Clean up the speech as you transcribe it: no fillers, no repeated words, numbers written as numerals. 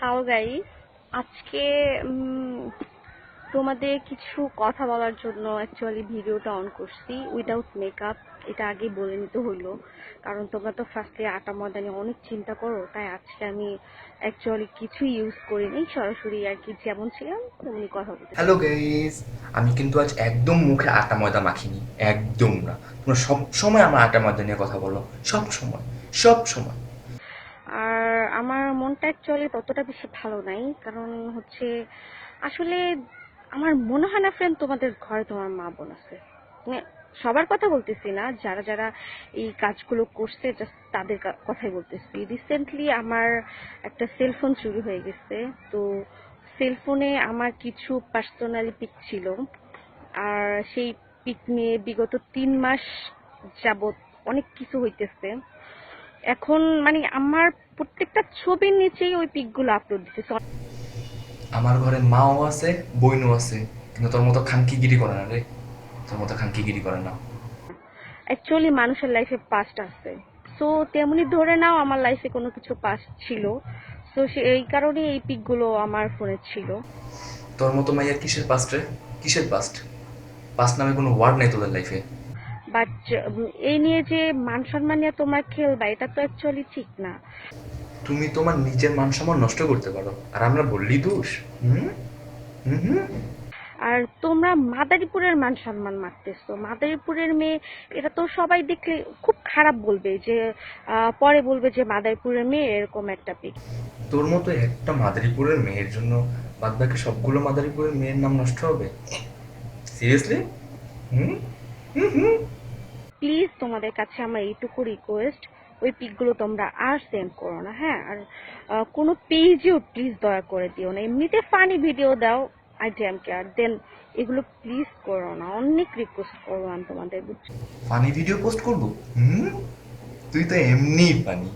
Hello guys, আজকে তোমাদের কিছু কথা বলার জন্য অ্যাকচুয়ালি ভিডিওটা অন করছি উইদাউট মেকআপ। এটা আগে বলে নিতে হইলো, কারণ তোমরা তো ফার্স্টে আটা ময়দা নিয়ে অনেক চিন্তা করো। তাই আজকে আমি অ্যাকচুয়ালি কিছু ইউজ করিনি, সরাসরি আর কি যেমন ছিলাম তেমনি কথা বলতে হ্যালো গাইস, আমি কিন্তু আজ একদম মুখে আটা ময়দা মাখিনি, একদম না। তোমরা সব সময় আমার আটা ময়দা নিয়ে কথা বলো, সব সময়, সব সময়। আর আমার মনটা অ্যাকচুয়ালি ততটা বেশি ভালো নাই, কারণ হচ্ছে আসলে আমার মনে হয় না ফ্রেন্ড তোমাদের ঘরে তোমার মা বোন আছে। মানে সবার কথা বলতেছি না, যারা যারা এই কাজগুলো করছে জাস্ট তাদের কথাই বলতেছি। রিসেন্টলি আমার একটা সেলফোন চুরি হয়ে গেছে। তো সেলফোনে আমার কিছু পার্সোনালি পিক ছিল, আর সেই পিক নিয়ে বিগত 3 মাস যাবত অনেক কিছু হইতেছে। এখন মানে আমার প্রত্যেকটা ছবির নিচেই ওই পিকগুলো আপলোড দিতেছে। আমার ঘরে মাও আছে, বইনও আছে, কিন্তু তোর মতো খানকিগিরি করে না রে। তোর মতো খানকিগিরি করে না। অ্যাকচুয়ালি মানুষের লাইফে পাস্ট আছে, সো তেমনি ধরে নাও আমার লাইফে কোনো কিছু পাস্ট ছিল। সো এই কারণে এই পিকগুলো আমার ফোনে ছিল। তোর মতো মাইয়ার কিসের পাস্ট রে? কিসের পাস্ট? পাস্ট নামে কোনো ওয়ার্ড নাই তোদের লাইফে। বাট এই নিয়ে যে মান সম্মান নিয়ে তোমার খেলবা, এটা তো অ্যাকচুয়ালি ঠিক না। তুমি তোমার নিজের মান সম্মান নষ্ট করতে পারো, আর আমরা বললি দোষ? হুম হুম হুম। আর তোমরা মাদারীপুরের মান সম্মান মারতেছো, মাদারীপুরের মেয়ে। এটা তো সবাই দেখলে খুব খারাপ বলবে, যে পরে বলবে যে মাদারীপুরের মেয়ে এরকম একটা পিক। তোর মতো একটা মাদারীপুরের মেয়ের জন্য বাদবাকি সবগুলো মাদারীপুরের মেয়ের নাম নষ্ট হবে? Seriously? Hmm hmm hmm. Please তোমাদের কাছে আমার এইটুকু রিকোয়েস্ট, ওই পিকগুলো তোমরা আর সেন্ড করো না, হ্যাঁ? আর কোনো পেজেও প্লিজ দয়া করে দিও না। এমনিতে ফানি ভিডিও দাও, আই ড্যাম কেয়ার, দেন এগুলো প্লিজ করো না। অনেক রিকোয়েস্ট করবো আমি তোমাদের, বুঝছো? ফানি ভিডিও পোস্ট করবো? হুম, তুই তো এমনিই ফানি।